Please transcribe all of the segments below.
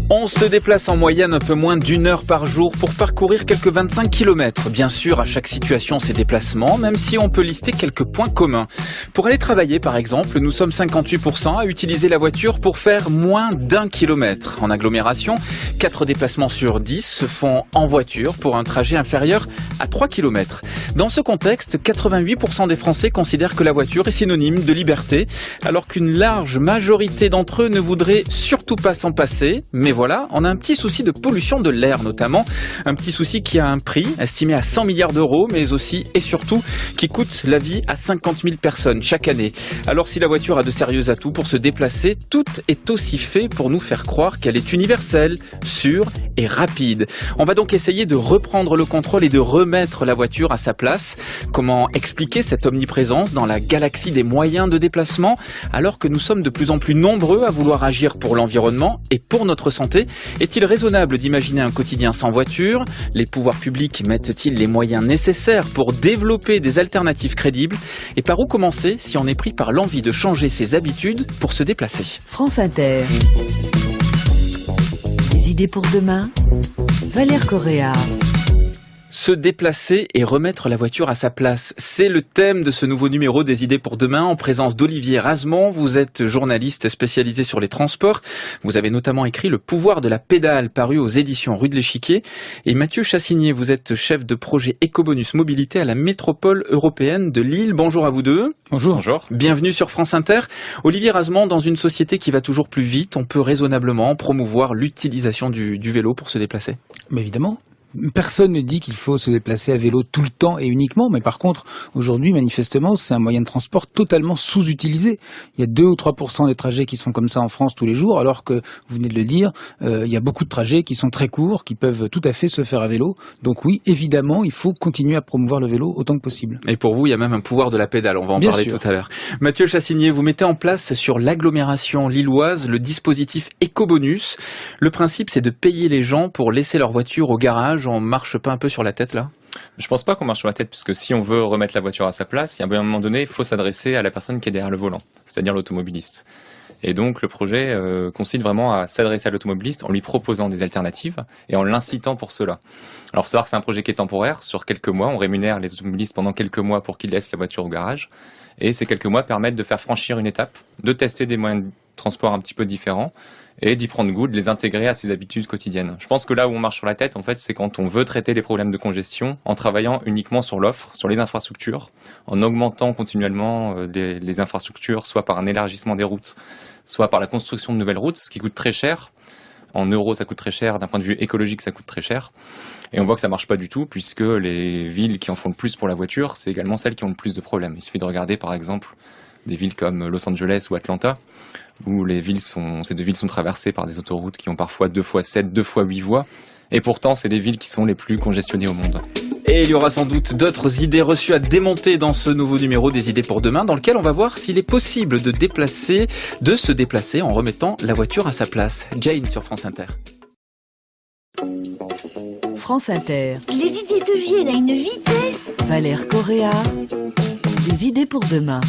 On se déplace en moyenne un peu moins d'1 heure par jour pour parcourir quelques 25 km. Bien sûr, à chaque situation, ses déplacements, même si on peut lister quelques points communs. Pour aller travailler, par exemple, nous sommes 58% à utiliser la voiture pour faire moins d'1 kilomètre. En agglomération, 4 déplacements sur 10 se font en voiture pour un trajet inférieur à 3 km. Dans ce contexte, 88% des Français considèrent que la voiture est synonyme de liberté, alors qu'une large majorité d'entre eux ne voudraient surtout pas s'en passer. Mais voilà, on a un petit souci de pollution de l'air notamment, un petit souci qui a un prix estimé à 100 milliards d'euros, mais aussi et surtout qui coûte la vie à 50 000 personnes chaque année. Alors si la voiture a de sérieux atouts pour se déplacer, tout est aussi fait pour nous faire croire qu'elle est universelle, sûre et rapide. On va donc essayer de reprendre le contrôle et de remettre la voiture à sa place. Comment expliquer cette omniprésence dans la galaxie des moyens de déplacement, alors que nous sommes de plus en plus nombreux à vouloir agir pour l'environnement et pour notre santé? Est-il raisonnable d'imaginer un quotidien sans voiture? Les pouvoirs publics mettent-ils les moyens nécessaires pour développer des alternatives crédibles? Et par où commencer si on est pris par l'envie de changer ses habitudes pour se déplacer? France Inter. Des idées pour demain. Valère Correa. Se déplacer et remettre la voiture à sa place. C'est le thème de ce nouveau numéro des idées pour demain en présence d'Olivier Razemont. Vous êtes journaliste spécialisé sur les transports. Vous avez notamment écrit Le pouvoir de la pédale paru aux éditions Rue de l'Échiquier. Et Mathieu Chassigné, vous êtes chef de projet Ecobonus Mobilité à la métropole européenne de Lille. Bonjour à vous deux. Bonjour. Bonjour. Bienvenue sur France Inter. Olivier Razemont, dans une société qui va toujours plus vite, on peut raisonnablement promouvoir l'utilisation du vélo pour se déplacer. Mais évidemment. Personne ne dit qu'il faut se déplacer à vélo tout le temps et uniquement, mais par contre, aujourd'hui, manifestement, c'est un moyen de transport totalement sous-utilisé. Il y a 2 ou 3% des trajets qui sont comme ça en France tous les jours, alors que, vous venez de le dire, il y a beaucoup de trajets qui sont très courts, qui peuvent tout à fait se faire à vélo. Donc oui, évidemment, il faut continuer à promouvoir le vélo autant que possible. Et pour vous, il y a même un pouvoir de la pédale, on va en parler tout à l'heure. Mathieu Chassigné, vous mettez en place sur l'agglomération lilloise le dispositif Ecobonus. Le principe, c'est de payer les gens pour laisser leur voiture au garage. On marche pas un peu sur la tête là ? Je pense pas qu'on marche sur la tête, puisque si on veut remettre la voiture à sa place, il y a un moment donné, il faut s'adresser à la personne qui est derrière le volant, c'est-à-dire l'automobiliste. Et donc le projet consiste vraiment à s'adresser à l'automobiliste en lui proposant des alternatives et en l'incitant pour cela. Alors il faut savoir que c'est un projet qui est temporaire, sur quelques mois, on rémunère les automobilistes pendant quelques mois pour qu'ils laissent la voiture au garage, et ces quelques mois permettent de faire franchir une étape, de tester des moyens de transport un petit peu différents, et d'y prendre goût, de les intégrer à ses habitudes quotidiennes. Je pense que là où on marche sur la tête, en fait, c'est quand on veut traiter les problèmes de congestion en travaillant uniquement sur l'offre, sur les infrastructures, en augmentant continuellement les infrastructures, soit par un élargissement des routes, soit par la construction de nouvelles routes, ce qui coûte très cher. En euros, ça coûte très cher. D'un point de vue écologique, ça coûte très cher. Et on voit que ça marche pas du tout, puisque les villes qui en font le plus pour la voiture, c'est également celles qui ont le plus de problèmes. Il suffit de regarder, par exemple, des villes comme Los Angeles ou Atlanta, où ces deux villes sont traversées par des autoroutes qui ont parfois 2x7, 2x8 voies. Et pourtant, c'est les villes qui sont les plus congestionnées au monde. Et il y aura sans doute d'autres idées reçues à démonter dans ce nouveau numéro des idées pour demain, dans lequel on va voir s'il est possible de se déplacer en remettant la voiture à sa place. Jane sur France Inter. France Inter. Les idées deviennent à une vitesse. Valère Correa. Des idées pour demain.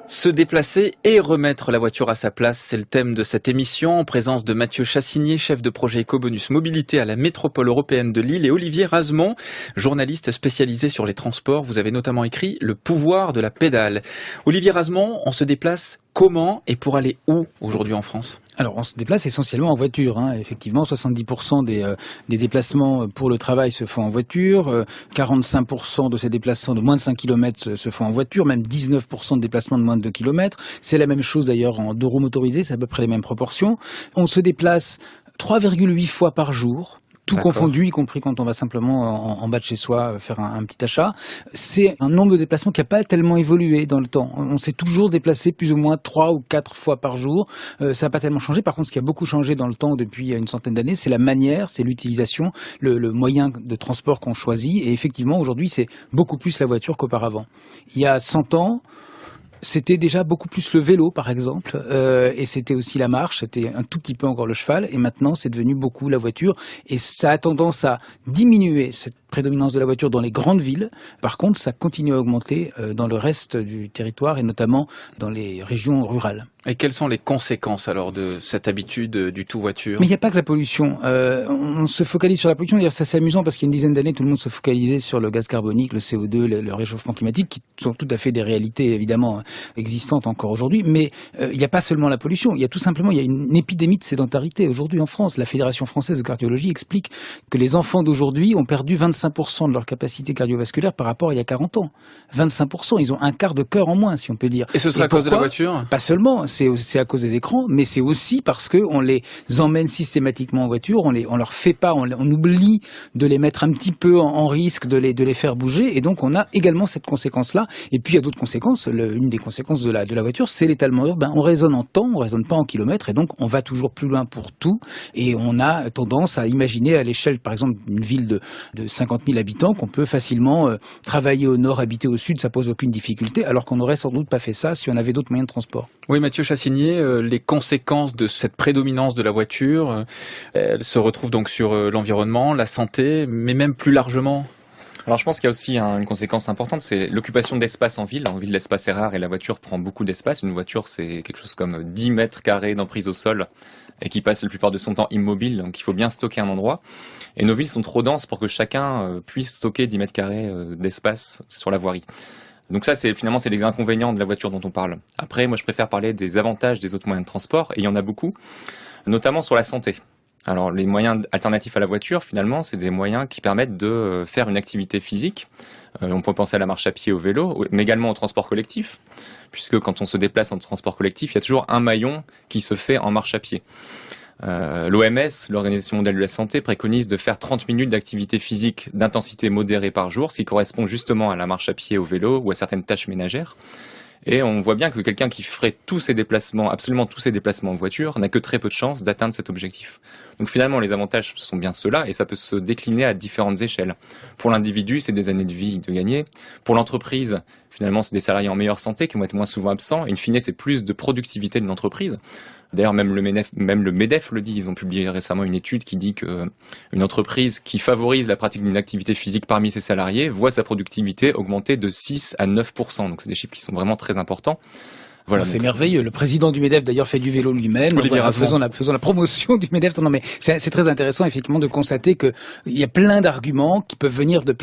Se déplacer et remettre la voiture à sa place, c'est le thème de cette émission, en présence de Mathieu Chassigné, chef de projet Ecobonus Mobilité à la métropole européenne de Lille, et Olivier Razemont, journaliste spécialisé sur les transports. Vous avez notamment écrit Le pouvoir de la pédale. Olivier Razemont, on se déplace comment et pour aller où aujourd'hui en France ? Alors, on se déplace essentiellement en voiture. Effectivement, 70% des déplacements pour le travail se font en voiture. 45% de ces déplacements de moins de 5 km se font en voiture. Même 19% de déplacements de moins de 2 km. C'est la même chose d'ailleurs en 2 roues motorisées. C'est à peu près les mêmes proportions. On se déplace 3,8 fois par jour. Tout confondu, y compris quand on va simplement en bas de chez soi faire un petit achat. C'est un nombre de déplacements qui n'a pas tellement évolué dans le temps. On s'est toujours déplacé plus ou moins 3 ou 4 fois par jour. Ça n'a pas tellement changé. Par contre, ce qui a beaucoup changé dans le temps depuis une centaine d'années, c'est la manière, c'est l'utilisation, le moyen de transport qu'on choisit. Et effectivement, aujourd'hui, c'est beaucoup plus la voiture qu'auparavant. Il y a 100 ans, C'était déjà beaucoup plus le vélo, par exemple, et c'était aussi la marche, c'était un tout petit peu encore le cheval, et maintenant c'est devenu beaucoup la voiture, et ça a tendance à diminuer cette prédominance de la voiture dans les grandes villes. Par contre, ça continue à augmenter dans le reste du territoire, et notamment dans les régions rurales. Et quelles sont les conséquences alors de cette habitude du tout voiture? Mais il n'y a pas que la pollution. On se focalise sur la pollution. D'ailleurs, ça c'est amusant parce qu'il y a une dizaine d'années, tout le monde se focalisait sur le gaz carbonique, le CO2, le réchauffement climatique, qui sont tout à fait des réalités évidemment existantes encore aujourd'hui. Mais il n'y a pas seulement la pollution. Il y a tout simplement une épidémie de sédentarité aujourd'hui en France. La Fédération française de cardiologie explique que les enfants d'aujourd'hui ont perdu 25% de leur capacité cardiovasculaire par rapport à il y a 40 ans. 25%. Ils ont un quart de cœur en moins, si on peut dire. Et ce sera à cause de la voiture? Pas seulement. C'est à cause des écrans, mais c'est aussi parce que on les emmène systématiquement en voiture, on leur fait pas, on oublie de les mettre un petit peu en risque, de les faire bouger, et donc on a également cette conséquence-là. Et puis il y a d'autres conséquences. Une des conséquences de la voiture, c'est l'étalement urbain. On raisonne en temps, on raisonne pas en kilomètres, et donc on va toujours plus loin pour tout. Et on a tendance à imaginer à l'échelle, par exemple, d'une ville de 50 000 habitants, qu'on peut facilement travailler au nord, habiter au sud, ça pose aucune difficulté, alors qu'on n'aurait sans doute pas fait ça si on avait d'autres moyens de transport. Oui, Mathieu Chassigné, les conséquences de cette prédominance de la voiture, elles se retrouvent donc sur l'environnement, la santé, mais même plus largement. Alors je pense qu'il y a aussi une conséquence importante, c'est l'occupation d'espace en ville. En ville, l'espace est rare et la voiture prend beaucoup d'espace. Une voiture, c'est quelque chose comme 10 mètres carrés d'emprise au sol et qui passe la plupart de son temps immobile, donc il faut bien stocker un endroit. Et nos villes sont trop denses pour que chacun puisse stocker 10 mètres carrés d'espace sur la voirie. Donc ça, c'est les inconvénients de la voiture dont on parle. Après, moi, je préfère parler des avantages des autres moyens de transport, et il y en a beaucoup, notamment sur la santé. Alors, les moyens alternatifs à la voiture, finalement, c'est des moyens qui permettent de faire une activité physique. On peut penser à la marche à pied, au vélo, mais également au transport collectif, puisque quand on se déplace en transport collectif, il y a toujours un maillon qui se fait en marche à pied. L'OMS, l'Organisation mondiale de la santé, préconise de faire 30 minutes d'activité physique d'intensité modérée par jour, ce qui correspond justement à la marche à pied, au vélo ou à certaines tâches ménagères. Et on voit bien que quelqu'un qui ferait absolument tous ses déplacements en voiture, n'a que très peu de chances d'atteindre cet objectif. Donc finalement, les avantages sont bien ceux-là, et ça peut se décliner à différentes échelles. Pour l'individu, c'est des années de vie de gagner. Pour l'entreprise, finalement, c'est des salariés en meilleure santé qui vont être moins souvent absents. In fine, c'est plus de productivité de l'entreprise. D'ailleurs, même le MEDEF le dit. Ils ont publié récemment une étude qui dit qu'une entreprise qui favorise la pratique d'une activité physique parmi ses salariés voit sa productivité augmenter de 6 à 9%. Donc, c'est des chiffres qui sont vraiment très importants. Voilà, c'est merveilleux. Le président du MEDEF d'ailleurs fait du vélo lui-même. Faisons la promotion du MEDEF. Non, mais c'est très intéressant effectivement de constater que il y a plein d'arguments qui peuvent venir de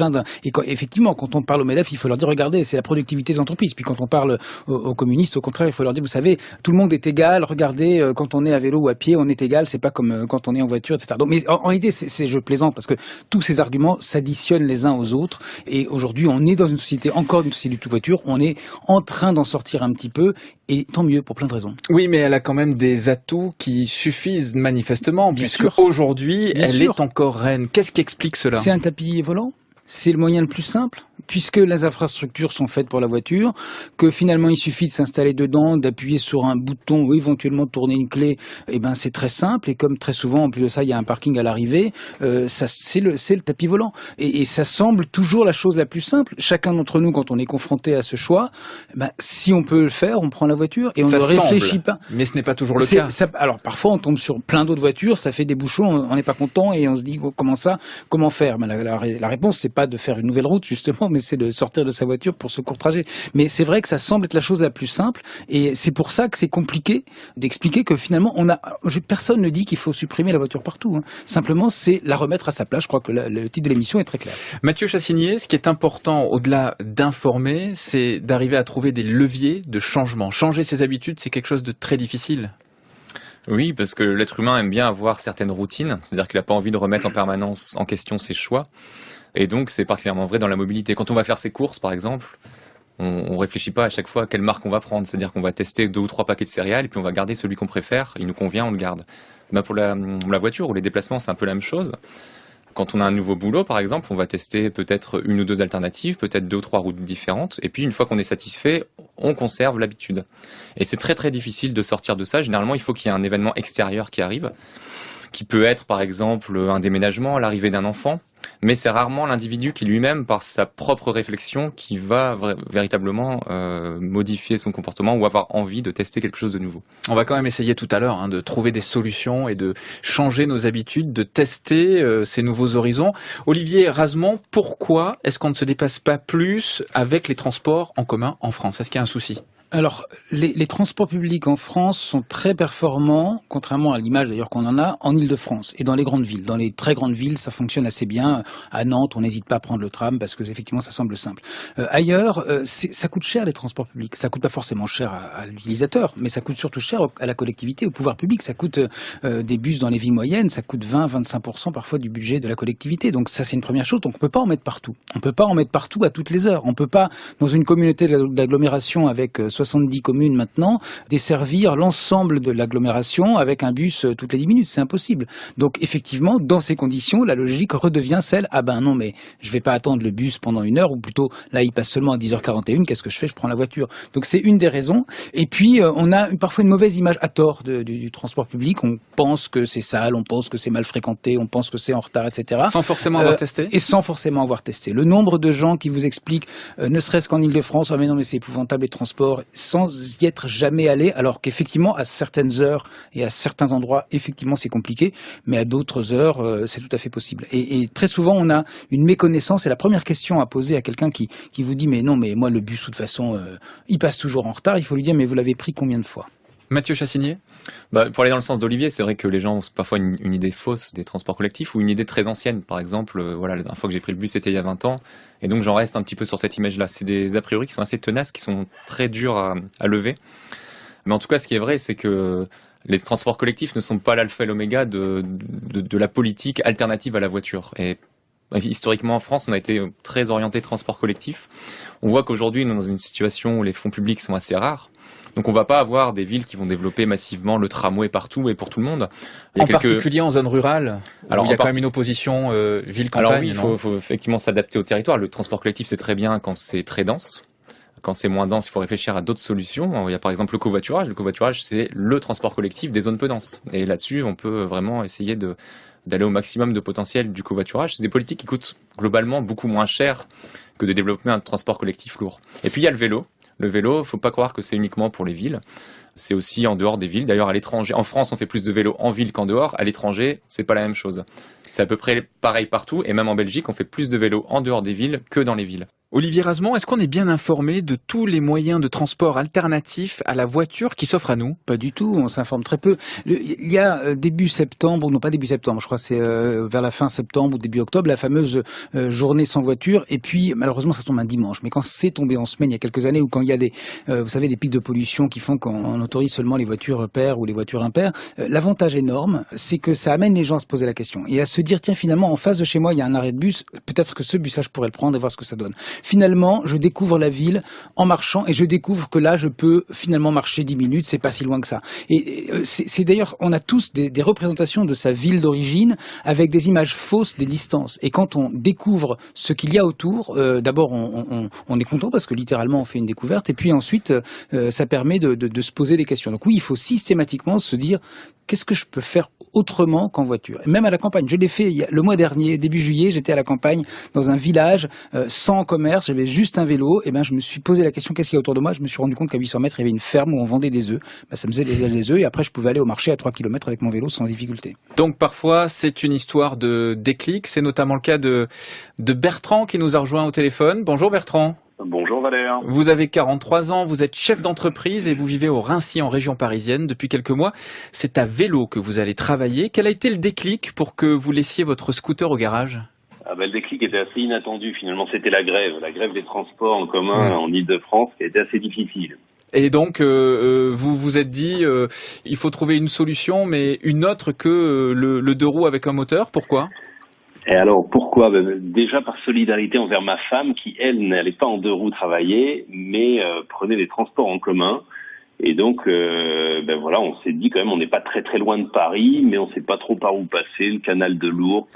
et effectivement, quand on parle au MEDEF, il faut leur dire regardez, c'est la productivité de l'entreprise. Puis quand on parle aux communistes, au contraire, il faut leur dire vous savez, tout le monde est égal. Regardez, quand on est à vélo ou à pied, on est égal. C'est pas comme quand on est en voiture, etc. Donc, mais en réalité, je plaisante parce que tous ces arguments s'additionnent les uns aux autres. Et aujourd'hui, on est dans une société du tout voiture. On est en train d'en sortir un petit peu. Et tant mieux pour plein de raisons. Oui, mais elle a quand même des atouts qui suffisent manifestement, puisque aujourd'hui, elle est encore reine. Qu'est-ce qui explique cela? C'est un tapis volant. C'est le moyen le plus simple, puisque les infrastructures sont faites pour la voiture, que finalement il suffit de s'installer dedans, d'appuyer sur un bouton ou éventuellement de tourner une clé, et ben c'est très simple, et comme très souvent en plus de ça il y a un parking à l'arrivée, c'est le tapis volant. Et ça semble toujours la chose la plus simple. Chacun d'entre nous, quand on est confronté à ce choix, si on peut le faire, on prend la voiture et on ne réfléchit pas. Mais ce n'est pas toujours le cas. Alors parfois on tombe sur plein d'autres voitures, ça fait des bouchons, on n'est pas content et on se dit comment faire? La réponse c'est pas de faire une nouvelle route justement, mais c'est de sortir de sa voiture pour ce court trajet. Mais c'est vrai que ça semble être la chose la plus simple, et c'est pour ça que c'est compliqué d'expliquer que finalement personne ne dit qu'il faut supprimer la voiture partout, hein. Simplement c'est la remettre à sa place. Je crois que le titre de l'émission est très clair. Mathieu Chassigné, ce qui est important au-delà d'informer, c'est d'arriver à trouver des leviers de changement. Changer ses habitudes, c'est quelque chose de très difficile. Oui, parce que l'être humain aime bien avoir certaines routines, c'est-à-dire qu'il n'a pas envie de remettre en permanence en question ses choix. Et donc, c'est particulièrement vrai dans la mobilité. Quand on va faire ses courses, par exemple, on réfléchit pas à chaque fois à quelle marque on va prendre. C'est-à-dire qu'on va tester 2 ou 3 paquets de céréales et puis on va garder celui qu'on préfère. Il nous convient, on le garde. Pour la voiture ou les déplacements, c'est un peu la même chose. Quand on a un nouveau boulot, par exemple, on va tester peut-être 1 ou 2 alternatives, peut-être 2 ou 3 routes différentes. Et puis, une fois qu'on est satisfait, on conserve l'habitude. Et c'est très, très difficile de sortir de ça. Généralement, il faut qu'il y ait un événement extérieur qui arrive, qui peut être, par exemple, un déménagement, l'arrivée d'un enfant. Mais c'est rarement l'individu qui lui-même, par sa propre réflexion, qui va véritablement modifier son comportement ou avoir envie de tester quelque chose de nouveau. On va quand même essayer tout à l'heure de trouver des solutions et de changer nos habitudes, de tester ces nouveaux horizons. Olivier Razemont, pourquoi est-ce qu'on ne se dépasse pas plus avec les transports en commun en France ? Est-ce qu'il y a un souci ? Alors, les transports publics en France sont très performants, contrairement à l'image d'ailleurs qu'on en a, en Île-de-France et dans les grandes villes. Dans les très grandes villes, ça fonctionne assez bien. À Nantes, on n'hésite pas à prendre le tram parce que effectivement, ça semble simple. Ailleurs, ça coûte cher les transports publics. Ça coûte pas forcément cher à l'utilisateur, mais ça coûte surtout cher à la collectivité, au pouvoir public. Ça coûte des bus dans les villes moyennes, ça coûte 20-25% parfois du budget de la collectivité. Donc ça, c'est une première chose. Donc on peut pas en mettre partout. On peut pas en mettre partout à toutes les heures. On peut pas, dans une communauté d'agglomération avec 70 communes maintenant, desservir l'ensemble de l'agglomération avec un bus toutes les 10 minutes. C'est impossible. Donc effectivement, dans ces conditions, la logique redevient celle, ah ben non, mais je vais pas attendre le bus pendant 1 heure, ou plutôt, là, il passe seulement à 10h41, qu'est-ce que je fais ? Je prends la voiture. Donc c'est une des raisons. Et puis, on a parfois une mauvaise image à tort du transport public. On pense que c'est sale, on pense que c'est mal fréquenté, on pense que c'est en retard, etc. Sans forcément avoir testé ? Et sans forcément avoir testé. Le nombre de gens qui vous expliquent, ne serait-ce qu'en Île-de-France, ah mais non, mais c'est épouvantable les transports, sans y être jamais allé, alors qu'effectivement, à certaines heures et à certains endroits, effectivement, c'est compliqué, mais à d'autres heures, c'est tout à fait possible. Et très souvent, on a une méconnaissance, et la première question à poser à quelqu'un qui vous dit, mais non, mais moi, le bus, de toute façon, il passe toujours en retard, il faut lui dire, mais vous l'avez pris combien de fois ? Mathieu Chassinier ? Pour aller dans le sens d'Olivier, c'est vrai que les gens ont parfois une idée fausse des transports collectifs ou une idée très ancienne. Par exemple, la dernière fois que j'ai pris le bus, c'était il y a 20 ans. Et donc, j'en reste un petit peu sur cette image-là. C'est des a priori qui sont assez tenaces, qui sont très durs à lever. Mais en tout cas, ce qui est vrai, c'est que les transports collectifs ne sont pas l'alpha et l'oméga de la politique alternative à la voiture. Et historiquement, en France, on a été très orienté transport collectif. On voit qu'aujourd'hui, nous sommes dans une situation où les fonds publics sont assez rares. Donc on va pas avoir des villes qui vont développer massivement le tramway partout et pour tout le monde. Particulier en zone rurale, alors où il y a quand même une opposition ville-campagne. Alors oui, il faut effectivement s'adapter au territoire. Le transport collectif, c'est très bien quand c'est très dense. Quand c'est moins dense, il faut réfléchir à d'autres solutions. Il y a par exemple le covoiturage. Le covoiturage, c'est le transport collectif des zones peu denses. Et là-dessus, on peut vraiment essayer d'aller au maximum de potentiel du covoiturage. C'est des politiques qui coûtent globalement beaucoup moins cher que de développer un transport collectif lourd. Et puis il y a le vélo. Le vélo, faut pas croire que c'est uniquement pour les villes. C'est aussi en dehors des villes. D'ailleurs, à l'étranger, en France, on fait plus de vélo en ville qu'en dehors. À l'étranger, c'est pas la même chose. C'est à peu près pareil partout. Et même en Belgique, on fait plus de vélo en dehors des villes que dans les villes. Olivier Razemont, est-ce qu'on est bien informé de tous les moyens de transport alternatifs à la voiture qui s'offrent à nous ? Pas du tout, on s'informe très peu. Il y a début septembre, ou non pas début septembre, je crois que c'est vers la fin septembre ou début octobre, la fameuse journée sans voiture. Et puis malheureusement ça tombe un dimanche. Mais quand c'est tombé en semaine il y a quelques années, ou quand il y a vous savez, des pics de pollution qui font qu'on autorise seulement les voitures paires ou les voitures impaires, l'avantage énorme, c'est que ça amène les gens à se poser la question et à se dire, tiens, finalement en face de chez moi il y a un arrêt de bus, peut-être que ce bus-là je pourrais le prendre et voir ce que ça donne. Finalement, je découvre la ville en marchant et je découvre que là, je peux finalement marcher 10 minutes, c'est pas si loin que ça. Et c'est d'ailleurs, on a tous des représentations de sa ville d'origine avec des images fausses des distances. Et quand on découvre ce qu'il y a autour, d'abord, on est content parce que littéralement, on fait une découverte. Et puis ensuite, ça permet de se poser des questions. Donc oui, il faut systématiquement se dire, qu'est-ce que je peux faire autrement qu'en voiture ? Et même à la campagne. Je l'ai fait le mois dernier, début juillet, j'étais à la campagne, dans un village, sans commerce, j'avais juste un vélo, et je me suis posé la question, qu'est-ce qu'il y a autour de moi ? Je me suis rendu compte qu'à 800 mètres, il y avait une ferme où on vendait des œufs. Ça me faisait des œufs, et après, je pouvais aller au marché à 3 km avec mon vélo sans difficulté. Donc parfois, c'est une histoire de déclic. C'est notamment le cas de Bertrand qui nous a rejoint au téléphone. Bonjour Bertrand. Bonjour Valère. Vous avez 43 ans, vous êtes chef d'entreprise et vous vivez au Raincy en région parisienne depuis quelques mois. C'est à vélo que vous allez travailler. Quel a été le déclic pour que vous laissiez votre scooter au garage ? Le déclic était assez inattendu finalement, c'était la grève des transports en commun en Île-de-France qui a été assez difficile. Et donc vous vous êtes dit il faut trouver une solution, mais une autre que le deux roues avec un moteur. Pourquoi ? Et alors pourquoi ? Déjà par solidarité envers ma femme qui, elle, n'allait pas en deux roues travailler, mais prenait des transports en commun. Et donc, on s'est dit quand même, on n'est pas très très loin de Paris, mais on sait pas trop par où passer, le canal de Lourdes.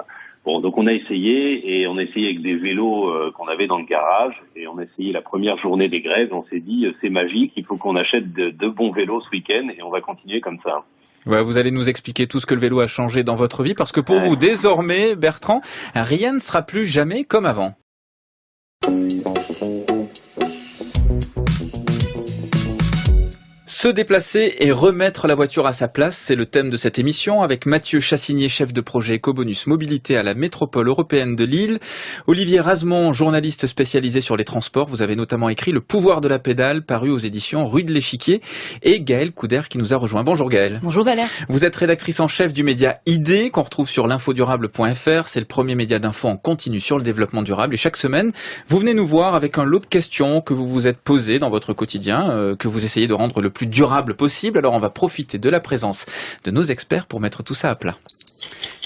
Bon, donc on a essayé avec des vélos qu'on avait dans le garage, et on a essayé la première journée des grèves. On s'est dit, c'est magique, il faut qu'on achète de bons vélos ce week-end, et on va continuer comme ça. Ouais, vous allez nous expliquer tout ce que le vélo a changé dans votre vie, parce que pour vous, désormais, Bertrand, rien ne sera plus jamais comme avant. Se déplacer et remettre la voiture à sa place, c'est le thème de cette émission avec Mathieu Chassinier, chef de projet Ecobonus Mobilité à la métropole européenne de Lille. Olivier Razemont, journaliste spécialisé sur les transports. Vous avez notamment écrit Le pouvoir de la pédale, paru aux éditions Rue de l'Échiquier. Et Gaëlle Couder qui nous a rejoint. Bonjour Gaëlle. Bonjour Valère. Vous êtes rédactrice en chef du média ID qu'on retrouve sur l'infodurable.fr. C'est le premier média d'info en continu sur le développement durable. Et chaque semaine, vous venez nous voir avec un lot de questions que vous vous êtes posées dans votre quotidien, que vous essayez de rendre le plus durable possible. Alors on va profiter de la présence de nos experts pour mettre tout ça à plat.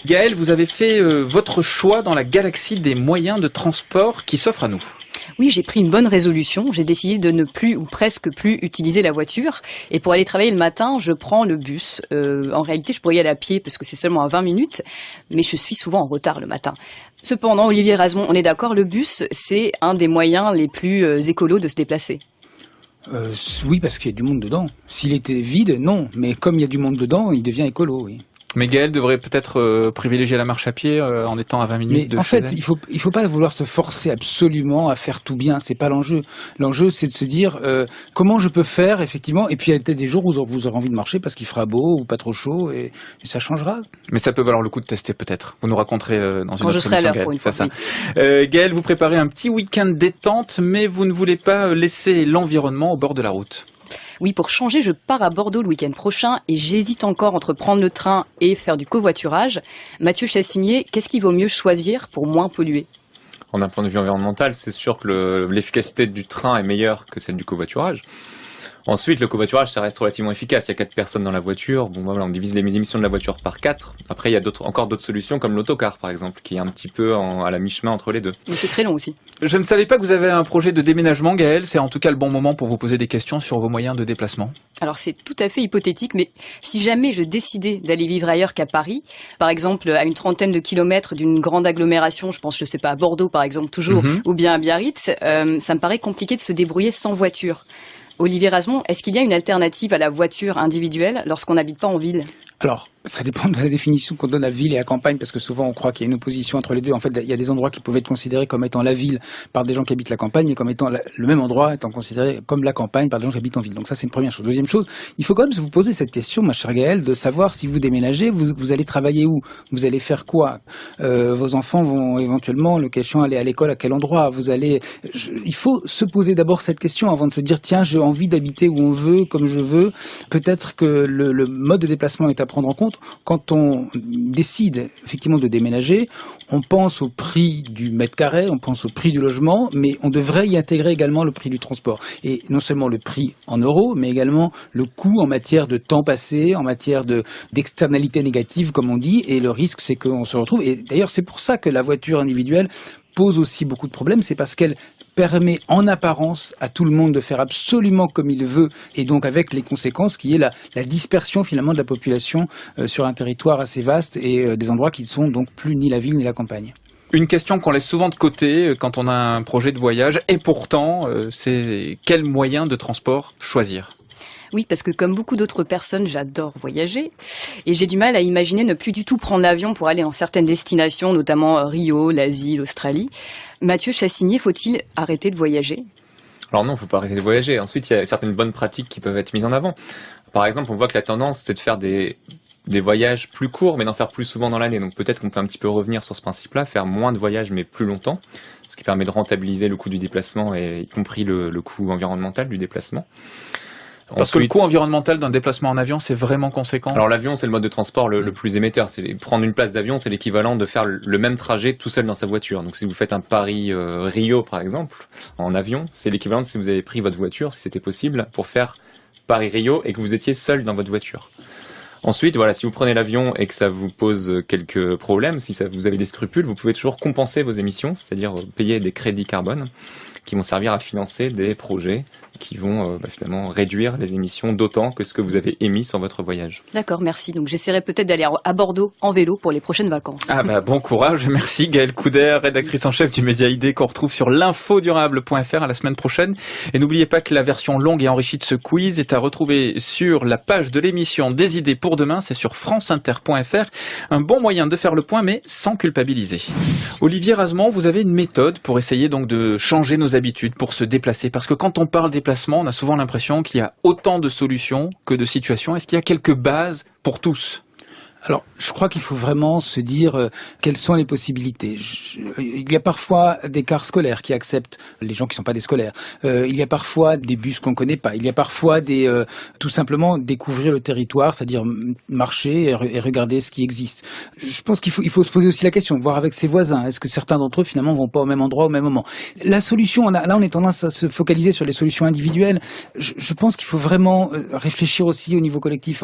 Gaëlle, vous avez fait votre choix dans la galaxie des moyens de transport qui s'offrent à nous. Oui, j'ai pris une bonne résolution. J'ai décidé de ne plus ou presque plus utiliser la voiture. Et pour aller travailler le matin, je prends le bus. En réalité, je pourrais y aller à pied parce que c'est seulement à 20 minutes. Mais je suis souvent en retard le matin. Cependant, Olivier Razemont, on est d'accord, le bus, c'est un des moyens les plus écolos de se déplacer. Oui, parce qu'il y a du monde dedans. S'il était vide, non. Mais comme il y a du monde dedans, il devient écolo, oui. Mais Gaëlle devrait peut-être privilégier la marche à pied en étant à 20 minutes de chez elle. Mais en fait, il faut pas vouloir se forcer absolument à faire tout bien. C'est pas l'enjeu. L'enjeu, c'est de se dire comment je peux faire, effectivement. Et puis, il y a peut-être des jours où vous aurez envie de marcher parce qu'il fera beau ou pas trop chaud et ça changera. Mais ça peut valoir le coup de tester peut-être. Vous nous raconterez dans une Quand autre je serai à émission, l'heure Gaëlle. pour une C'est fois. ça. Oui. Gaëlle, vous préparez un petit week-end détente, mais vous ne voulez pas laisser l'environnement au bord de la route. Oui, pour changer, je pars à Bordeaux le week-end prochain et j'hésite encore entre prendre le train et faire du covoiturage. Mathieu Chassinier, qu'est-ce qu'il vaut mieux choisir pour moins polluer ? D'un point de vue environnemental, c'est sûr que l'efficacité du train est meilleure que celle du covoiturage. Ensuite, le covoiturage, ça reste relativement efficace. Il y a 4 personnes dans la voiture. Bon, voilà, on divise les émissions de la voiture par 4. Après, il y a encore d'autres solutions, comme l'autocar, par exemple, qui est un petit peu à la mi-chemin entre les deux. Mais c'est très long aussi. Je ne savais pas que vous avez un projet de déménagement, Gaëlle. C'est en tout cas le bon moment pour vous poser des questions sur vos moyens de déplacement. Alors c'est tout à fait hypothétique, mais si jamais je décidais d'aller vivre ailleurs qu'à Paris, par exemple à une trentaine de kilomètres d'une grande agglomération, je pense, je sais pas, à Bordeaux par exemple toujours, ou bien à Biarritz, ça me paraît compliqué de se débrouiller sans voiture. Olivier Razemont, est-ce qu'il y a une alternative à la voiture individuelle lorsqu'on n'habite pas en ville ? Alors, ça dépend de la définition qu'on donne à ville et à campagne, parce que souvent on croit qu'il y a une opposition entre les deux. En fait, il y a des endroits qui peuvent être considérés comme étant la ville par des gens qui habitent la campagne, et comme étant le même endroit étant considéré comme la campagne par des gens qui habitent en ville. Donc ça, c'est une première chose. Deuxième chose, il faut quand même se vous poser cette question, ma chère Gaëlle, de savoir si vous déménagez, vous allez travailler où ? Vous allez faire quoi ? Vos enfants vont éventuellement, le cas échéant, aller à l'école à quel endroit ? Il faut se poser d'abord cette question avant de se dire, tiens, j'ai envie d'habiter où on veut, comme je veux. Peut-être que le mode de déplacement est à prendre en compte. Quand on décide effectivement de déménager, on pense au prix du mètre carré, on pense au prix du logement, mais on devrait y intégrer également le prix du transport. Et non seulement le prix en euros, mais également le coût en matière de temps passé, en matière d'externalités négatives, comme on dit, et le risque, c'est qu'on se retrouve. Et d'ailleurs, c'est pour ça que la voiture individuelle pose aussi beaucoup de problèmes, c'est parce qu'elle permet en apparence à tout le monde de faire absolument comme il veut, et donc avec les conséquences qui est la dispersion finalement de la population sur un territoire assez vaste et des endroits qui ne sont donc plus ni la ville ni la campagne. Une question qu'on laisse souvent de côté quand on a un projet de voyage, et pourtant, c'est quel moyen de transport choisir ? Oui, parce que comme beaucoup d'autres personnes, j'adore voyager et j'ai du mal à imaginer ne plus du tout prendre l'avion pour aller dans certaines destinations, notamment Rio, l'Asie, l'Australie. Mathieu Chassinier, faut-il arrêter de voyager ? Alors non, il ne faut pas arrêter de voyager. Ensuite, il y a certaines bonnes pratiques qui peuvent être mises en avant. Par exemple, on voit que la tendance, c'est de faire des voyages plus courts, mais d'en faire plus souvent dans l'année. Donc peut-être qu'on peut un petit peu revenir sur ce principe-là, faire moins de voyages, mais plus longtemps, ce qui permet de rentabiliser le coût du déplacement, et y compris le coût environnemental du déplacement. Parce que le coût environnemental d'un déplacement en avion, c'est vraiment conséquent. Alors l'avion, c'est le mode de transport le plus émetteur. Prendre une place d'avion, c'est l'équivalent de faire le même trajet tout seul dans sa voiture. Donc si vous faites un Paris-Rio, par exemple, en avion, c'est l'équivalent de si vous avez pris votre voiture, si c'était possible, pour faire Paris-Rio et que vous étiez seul dans votre voiture. Ensuite, voilà, si vous prenez l'avion et que ça vous pose quelques problèmes, si vous avez des scrupules, vous pouvez toujours compenser vos émissions, c'est-à-dire payer des crédits carbone qui vont servir à financer des projets qui vont finalement réduire les émissions d'autant que ce que vous avez émis sur votre voyage. D'accord, merci. Donc j'essaierai peut-être d'aller à Bordeaux en vélo pour les prochaines vacances. Ah bah bon courage, merci Gaëlle Couder, rédactrice en chef du Média ID qu'on retrouve sur l'infodurable.fr à la semaine prochaine. Et n'oubliez pas que la version longue et enrichie de ce quiz est à retrouver sur la page de l'émission des idées pour demain, c'est sur franceinter.fr. Un bon moyen de faire le point mais sans culpabiliser. Olivier Razement, vous avez une méthode pour essayer donc de changer nos habitudes, pour se déplacer, parce que quand on parle déplacement, on a souvent l'impression qu'il y a autant de solutions que de situations. Est-ce qu'il y a quelques bases pour tous ? Alors, je crois qu'il faut vraiment se dire quelles sont les possibilités. Il y a parfois des cars scolaires qui acceptent les gens qui ne sont pas des scolaires. Il y a parfois des bus qu'on ne connaît pas. Il y a parfois tout simplement découvrir le territoire, c'est-à-dire marcher et regarder ce qui existe. Je pense qu'il faut se poser aussi la question, voir avec ses voisins. Est-ce que certains d'entre eux, finalement, vont pas au même endroit au même moment ? La solution, on est tendance à se focaliser sur les solutions individuelles. Je pense qu'il faut vraiment réfléchir aussi au niveau collectif.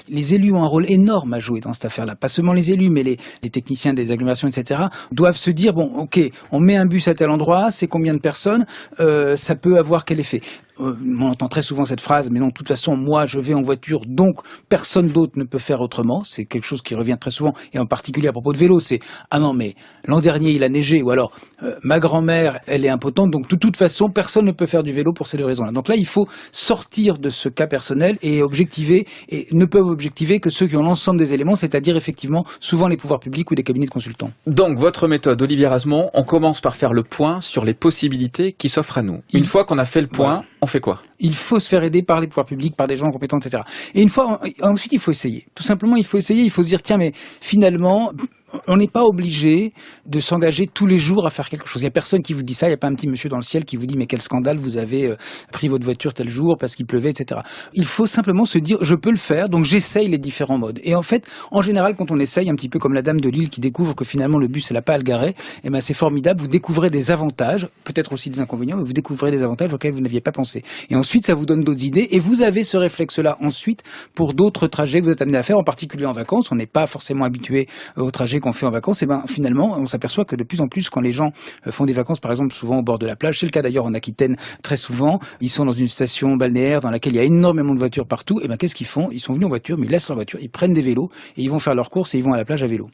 Les élus ont un rôle énorme à jouer dans cette affaire-là. Pas seulement les élus, mais les techniciens des agglomérations, etc., doivent se dire, bon, ok, on met un bus à tel endroit, c'est combien de personnes, ça peut avoir quel effet ? On entend très souvent cette phrase, mais non, de toute façon, moi, je vais en voiture, donc personne d'autre ne peut faire autrement. C'est quelque chose qui revient très souvent, et en particulier à propos de vélo, c'est « Ah non, mais l'an dernier, il a neigé », ou alors « Ma grand-mère, elle est impotente, donc de toute façon, personne ne peut faire du vélo pour ces deux raisons-là ». Donc là, il faut sortir de ce cas personnel et objectiver, et ne peuvent objectiver que ceux qui ont l'ensemble des éléments, c'est-à-dire effectivement, souvent les pouvoirs publics ou des cabinets de consultants. Donc, votre méthode, Olivier Razement, on commence par faire le point sur les possibilités qui s'offrent à nous. Une fois qu'on a fait le point, on fait quoi ? Il faut se faire aider par les pouvoirs publics, par des gens compétents, etc. Et ensuite, il faut essayer. Tout simplement, il faut essayer, il faut se dire, tiens, mais finalement, on n'est pas obligé de s'engager tous les jours à faire quelque chose. Il n'y a personne qui vous dit ça, il n'y a pas un petit monsieur dans le ciel qui vous dit, mais quel scandale, vous avez pris votre voiture tel jour parce qu'il pleuvait, etc. Il faut simplement se dire, je peux le faire, donc j'essaye les différents modes. Et en fait, en général, quand on essaye, un petit peu comme la dame de Lille qui découvre que finalement le bus, elle n'a pas à le garer, eh ben, c'est formidable, vous découvrez des avantages, peut-être aussi des inconvénients, mais vous découvrez des avantages auxquels vous n'aviez pas pensé. Et ensuite, ça vous donne d'autres idées, et vous avez ce réflexe-là ensuite pour d'autres trajets que vous êtes amené à faire, en particulier en vacances. On n'est pas forcément habitué aux trajets qu'on fait en vacances. Et ben finalement, on s'aperçoit que de plus en plus, quand les gens font des vacances, par exemple, souvent au bord de la plage, c'est le cas d'ailleurs en Aquitaine très souvent, ils sont dans une station balnéaire dans laquelle il y a énormément de voitures partout. Et ben qu'est-ce qu'ils font ? Ils sont venus en voiture, mais ils laissent leur voiture, ils prennent des vélos et ils vont faire leurs courses et ils vont à la plage à vélo.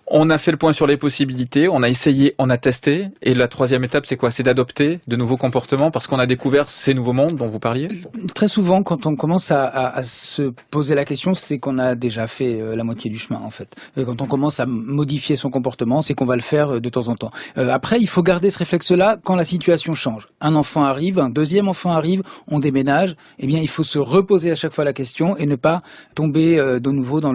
On a fait le point sur les possibilités, on a essayé, on a testé. Et la troisième étape, c'est quoi ? C'est d'adopter de nouveaux comportements parce qu'on a découvert ces nouveaux mondes dont vous parliez ? Très souvent, quand on commence à se poser la question, c'est qu'on a déjà fait la moitié du chemin, en fait. Quand on commence à modifier son comportement, c'est qu'on va le faire de temps en temps. Après, il faut garder ce réflexe-là quand la situation change. Un enfant arrive, un deuxième enfant arrive, on déménage. Eh bien, il faut se reposer à chaque fois la question et ne pas tomber de nouveau dans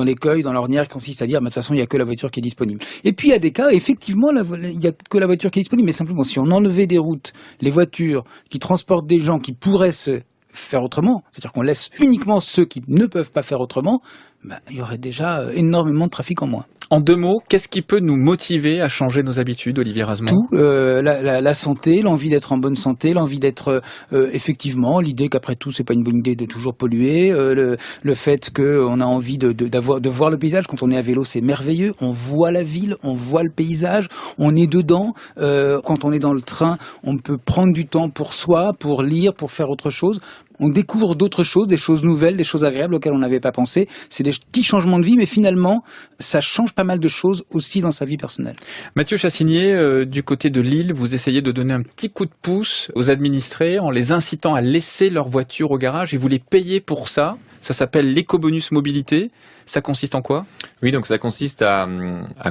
l'écueil, dans l'ornière qui consiste à dire, de toute façon, il n'y a que la voiture qui est disponible. Et puis, il y a des cas, effectivement, il n'y a que la voiture qui est disponible, mais simplement, si on enlevait des routes, les voitures qui transportent des gens qui pourraient se faire autrement, c'est-à-dire qu'on laisse uniquement ceux qui ne peuvent pas faire autrement, il y aurait déjà énormément de trafic en moins. En deux mots, qu'est-ce qui peut nous motiver à changer nos habitudes, Olivier Razement ? Tout, la santé, l'envie d'être en bonne santé, l'envie d'être effectivement, l'idée qu'après tout c'est pas une bonne idée de toujours polluer, le fait qu'on a envie de voir le paysage. Quand on est à vélo, c'est merveilleux, on voit la ville, on voit le paysage, on est dedans. Quand on est dans le train, on peut prendre du temps pour soi, pour lire, pour faire autre chose. On découvre d'autres choses, des choses nouvelles, des choses agréables auxquelles on n'avait pas pensé. C'est des petits changements de vie, mais finalement, ça change pas mal de choses aussi dans sa vie personnelle. Mathieu Chassinier, du côté de Lille, vous essayez de donner un petit coup de pouce aux administrés en les incitant à laisser leur voiture au garage et vous les payez pour ça. Ça s'appelle l'éco-bonus mobilité. Ça consiste en quoi ? Oui, donc ça consiste à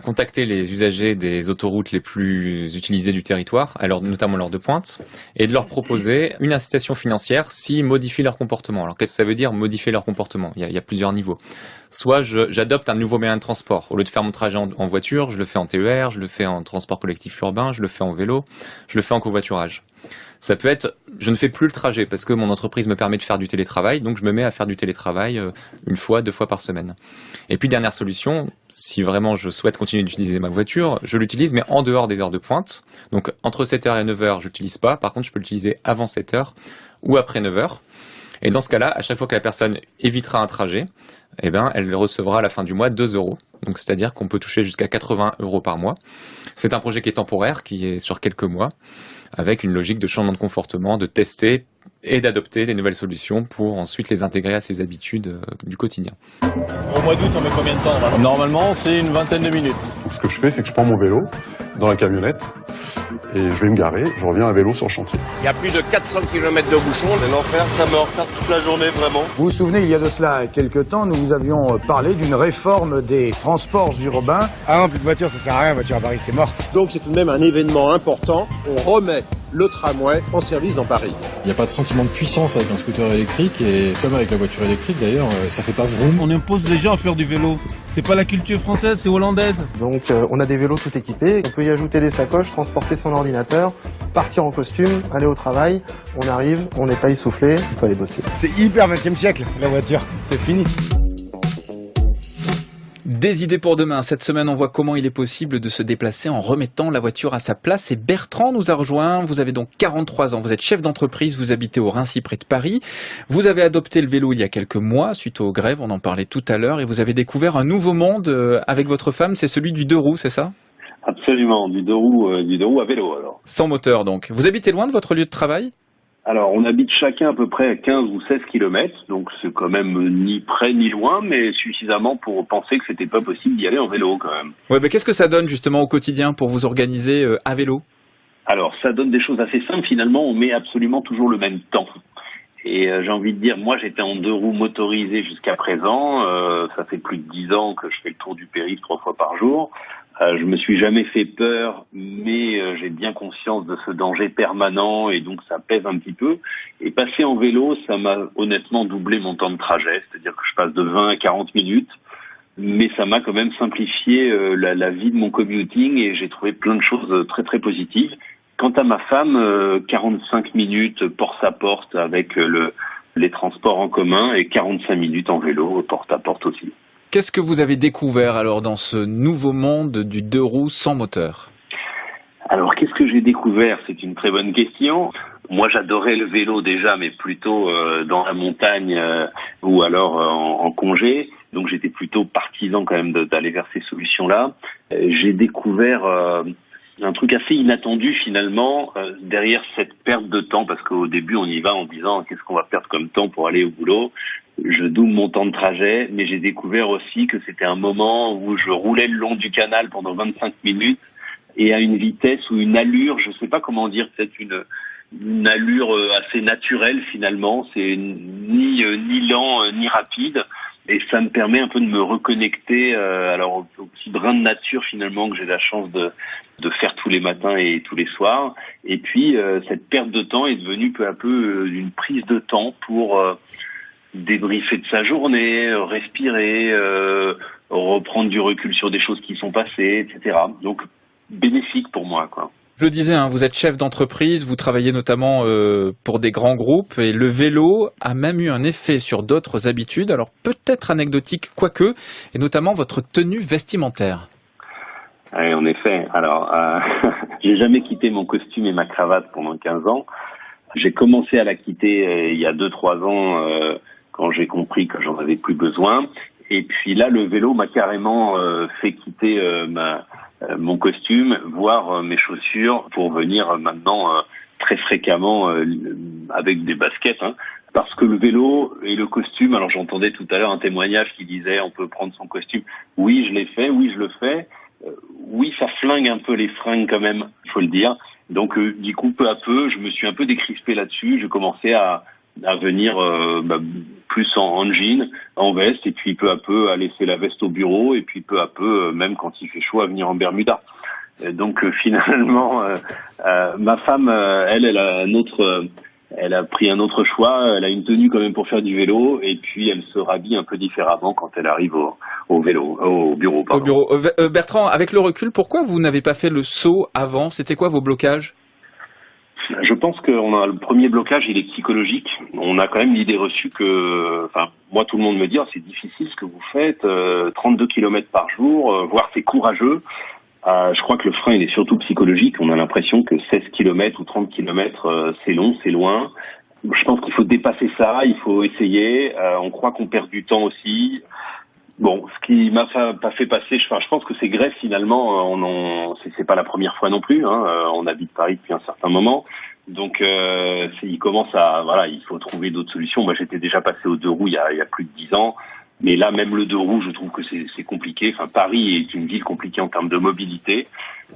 contacter les usagers des autoroutes les plus utilisées du territoire, notamment lors de pointe, et de leur proposer une incitation financière s'ils modifient leur comportement. Alors qu'est-ce que ça veut dire modifier leur comportement ? Il y a plusieurs niveaux. Soit j'adopte un nouveau moyen de transport. Au lieu de faire mon trajet en voiture, je le fais en TER, je le fais en transport collectif urbain, je le fais en vélo, je le fais en covoiturage. Ça peut être, je ne fais plus le trajet parce que mon entreprise me permet de faire du télétravail, donc je me mets à faire du télétravail 1 fois, 2 fois par semaine. Et puis dernière solution, si vraiment je souhaite continuer d'utiliser ma voiture, je l'utilise mais en dehors des heures de pointe. Donc entre 7h et 9h, je l'utilise pas. Par contre, je peux l'utiliser avant 7h ou après 9h. Et dans ce cas-là, à chaque fois que la personne évitera un trajet, elle recevra à la fin du mois 2 €. Donc, c'est-à-dire qu'on peut toucher jusqu'à 80 € par mois. C'est un projet qui est temporaire, qui est sur quelques mois, avec une logique de changement de comportement, de tester et d'adopter des nouvelles solutions pour ensuite les intégrer à ses habitudes du quotidien. Au mois d'août, on met combien de temps Normalement, c'est une vingtaine de minutes. Donc, ce que je fais, c'est que je prends mon vélo dans la camionnette et je vais me garer, je reviens à vélo sur le chantier. Il y a plus de 400 km de bouchons. C'est l'enfer, ça me retarde toute la journée, vraiment. Vous vous souvenez, il y a de cela quelques temps, nous vous avions parlé d'une réforme des transports urbains. Ah non, plus de voiture, ça sert à rien, voiture à Paris, c'est mort. Donc c'est tout de même un événement important. On remet le tramway en service dans Paris. Il n'y a pas de sentiment de puissance avec un scooter électrique et comme avec la voiture électrique d'ailleurs, ça fait pas vroom. On impose les gens à faire du vélo. C'est pas la culture française, c'est hollandaise. Donc on a des vélos tout équipés, on peut y ajouter des sacoches, transporter son ordinateur, partir en costume, aller au travail, on arrive, on n'est pas essoufflé, on peut aller bosser. C'est hyper 20e siècle la voiture, c'est fini. Des idées pour demain. Cette semaine, on voit comment il est possible de se déplacer en remettant la voiture à sa place. Et Bertrand nous a rejoint. Vous avez donc 43 ans. Vous êtes chef d'entreprise. Vous habitez au Raincy, près de Paris. Vous avez adopté le vélo il y a quelques mois, suite aux grèves. On en parlait tout à l'heure. Et vous avez découvert un nouveau monde avec votre femme. C'est celui du 2 roues, c'est ça? Absolument. Du deux roues à vélo, alors. Sans moteur, donc. Vous habitez loin de votre lieu de travail? Alors, on habite chacun à peu près à 15 ou 16 kilomètres, donc c'est quand même ni près ni loin, mais suffisamment pour penser que c'était pas possible d'y aller en vélo quand même. Ouais, mais qu'est-ce que ça donne justement au quotidien pour vous organiser à vélo? Alors, ça donne des choses assez simples finalement, on met absolument toujours le même temps. Et j'ai envie de dire, moi j'étais en 2 roues motorisées jusqu'à présent, ça fait plus de 10 ans que je fais le tour du périph' 3 fois par jour. Je me suis jamais fait peur, mais j'ai bien conscience de ce danger permanent et donc ça pèse un petit peu. Et passer en vélo, ça m'a honnêtement doublé mon temps de trajet, c'est-à-dire que je passe de 20 à 40 minutes, mais ça m'a quand même simplifié la vie de mon commuting et j'ai trouvé plein de choses très très positives. Quant à ma femme, 45 minutes porte à porte avec les transports en commun et 45 minutes en vélo porte à porte aussi. Qu'est-ce que vous avez découvert alors dans ce nouveau monde du 2 roues sans moteur? Alors, qu'est-ce que j'ai découvert? C'est une très bonne question. Moi, j'adorais le vélo déjà, mais plutôt dans la montagne ou alors en congé. Donc, j'étais plutôt partisan quand même d'aller vers ces solutions-là. J'ai découvert un truc assez inattendu finalement derrière cette perte de temps, parce qu'au début, on y va en disant qu'est-ce qu'on va perdre comme temps pour aller au boulot. Je double mon temps de trajet, mais j'ai découvert aussi que c'était un moment où je roulais le long du canal pendant 25 minutes et à une vitesse ou une allure, je sais pas comment dire, peut-être une allure assez naturelle finalement. C'est ni lent ni rapide et ça me permet un peu de me reconnecter alors au petit brin de nature finalement que j'ai la chance de faire tous les matins et tous les soirs. Et puis cette perte de temps est devenue peu à peu une prise de temps pour débriefer de sa journée, respirer, reprendre du recul sur des choses qui sont passées, etc. Donc, bénéfique pour moi, quoi. Je le disais, vous êtes chef d'entreprise, vous travaillez notamment pour des grands groupes et le vélo a même eu un effet sur d'autres habitudes, alors peut-être anecdotique, quoique, et notamment votre tenue vestimentaire. Oui, en effet. Alors, j'ai jamais quitté mon costume et ma cravate pendant 15 ans. J'ai commencé à la quitter il y a 2-3 ans quand j'ai compris que j'en avais plus besoin. Et puis là, le vélo m'a carrément fait quitter mon costume, voire mes chaussures, pour venir maintenant très fréquemment avec des baskets. Parce que le vélo et le costume, alors j'entendais tout à l'heure un témoignage qui disait on peut prendre son costume. Oui, je l'ai fait, oui, je le fais. Oui, ça flingue un peu les fringues quand même, il faut le dire. Donc du coup, peu à peu, je me suis un peu décrispé là-dessus. J'ai commencé à venir plus en jean, en veste, et puis peu à peu à laisser la veste au bureau, et puis peu à peu, même quand il fait chaud, à venir en bermuda. Donc finalement, ma femme, elle a pris un autre choix. Elle a une tenue quand même pour faire du vélo, et puis elle se rhabille un peu différemment quand elle arrive au bureau. Pardon. Au bureau. Bertrand, avec le recul, pourquoi vous n'avez pas fait le saut avant? C'était quoi vos blocages? Je pense que le premier blocage, il est psychologique. On a quand même l'idée reçue que, moi, tout le monde me dit, c'est difficile ce que vous faites, 32 km par jour, voire c'est courageux. Je crois que le frein, il est surtout psychologique. On a l'impression que 16 km ou 30 km, c'est long, c'est loin. Je pense qu'il faut dépasser ça, il faut essayer. On croit qu'on perd du temps aussi. Bon, ce qui m'a pas fait passer, je pense que ces grèves finalement, c'est pas la première fois non plus. On habite Paris depuis un certain moment, donc il faut trouver d'autres solutions. Moi, j'étais déjà passé aux 2 roues il y a plus de 10 ans. Mais là, même le 2 roues, je trouve que c'est compliqué. Enfin, Paris est une ville compliquée en termes de mobilité.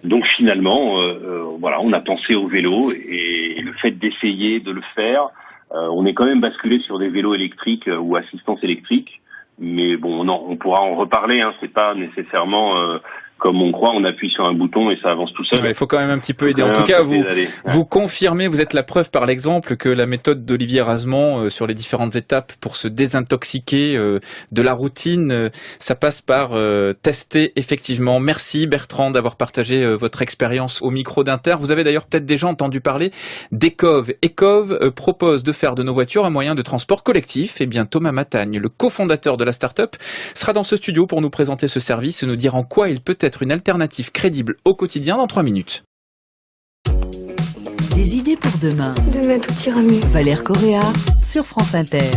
Donc finalement, on a pensé au vélo et le fait d'essayer de le faire, on est quand même basculé sur des vélos électriques ou assistance électrique. Mais bon, non, on pourra en reparler. C'est pas nécessairement comme on croit, on appuie sur un bouton et ça avance tout seul. Il faut quand même un petit peu aider. En tout cas, vous confirmez, vous êtes la preuve par l'exemple que la méthode d'Olivier Razement sur les différentes étapes pour se désintoxiquer de la routine, ça passe par tester effectivement. Merci Bertrand d'avoir partagé votre expérience au micro d'Inter. Vous avez d'ailleurs peut-être déjà entendu parler d'Ecov. Ecov propose de faire de nos voitures un moyen de transport collectif. Et bien Thomas Matagne, le cofondateur de la start-up, sera dans ce studio pour nous présenter ce service et nous dire en quoi il peut être une alternative crédible au quotidien dans 3 minutes. Des idées pour demain. Demain tout ira mieux. Valère Correa sur France Inter.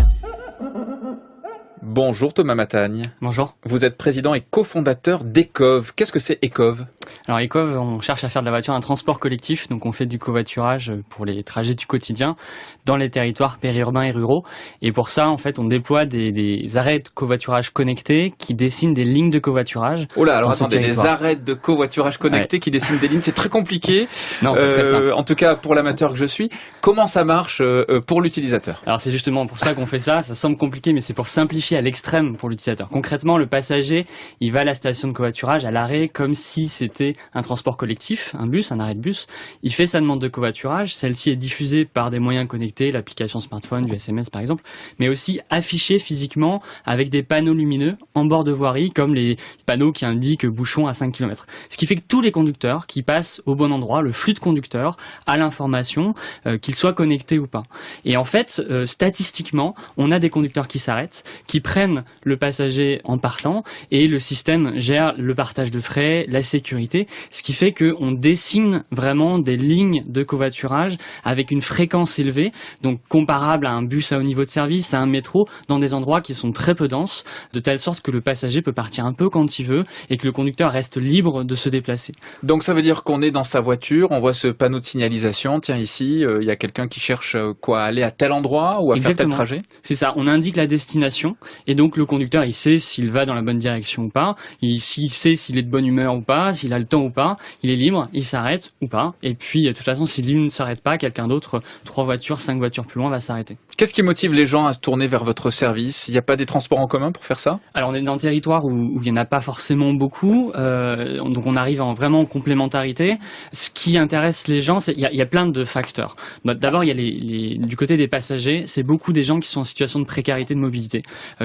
Bonjour Thomas Matagne. Bonjour. Vous êtes président et cofondateur d'Ecov. Qu'est-ce que c'est Ecov ? Alors Ecov, on cherche à faire de la voiture un transport collectif, donc on fait du covoiturage pour les trajets du quotidien dans les territoires périurbains et ruraux. Et pour ça, en fait, on déploie des arrêts de covoiturage connectés qui dessinent des lignes de covoiturage. Oh là, alors attendez, des arrêts de covoiturage connectés qui dessinent des lignes, c'est très compliqué. Non, c'est très simple. En tout cas, pour l'amateur que je suis, comment ça marche pour l'utilisateur ? Alors c'est justement pour ça qu'on fait ça. Ça semble compliqué, mais c'est pour simplifier à l'extrême pour l'utilisateur. Concrètement, le passager, il va à la station de covoiturage, à l'arrêt, comme si c'était un transport collectif, un bus, un arrêt de bus. Il fait sa demande de covoiturage. Celle-ci est diffusée par des moyens connectés, l'application smartphone, du SMS par exemple, mais aussi affichée physiquement avec des panneaux lumineux en bord de voirie, comme les panneaux qui indiquent bouchon à 5 km. Ce qui fait que tous les conducteurs qui passent au bon endroit, le flux de conducteurs, a l'information, qu'ils soient connectés ou pas. Et en fait, statistiquement, on a des conducteurs qui s'arrêtent, qui prennent le passager en partant, et le système gère le partage de frais, la sécurité, ce qui fait qu'on dessine vraiment des lignes de covoiturage avec une fréquence élevée, donc comparable à un bus à haut niveau de service, à un métro, dans des endroits qui sont très peu denses, de telle sorte que le passager peut partir un peu quand il veut et que le conducteur reste libre de se déplacer. Donc ça veut dire qu'on est dans sa voiture, on voit ce panneau de signalisation, tiens ici, il y a quelqu'un qui cherche à aller à tel endroit ou à faire tel trajet ? C'est ça, on indique la destination et donc le conducteur il sait s'il va dans la bonne direction ou pas, il sait s'il est de bonne humeur ou pas, s'il a le temps ou pas, il est libre, il s'arrête ou pas, et puis de toute façon si lui ne s'arrête pas, quelqu'un d'autre, 3 voitures, 5 voitures plus loin va s'arrêter. Qu'est-ce qui motive les gens à se tourner vers votre service ? Il n'y a pas des transports en commun pour faire ça ? Alors on est dans un territoire où il n'y en a pas forcément beaucoup, donc on arrive vraiment en complémentarité. Ce qui intéresse les gens, il y a plein de facteurs. D'abord il y a du côté des passagers, c'est beaucoup des gens qui sont en situation de précarité de mobilité,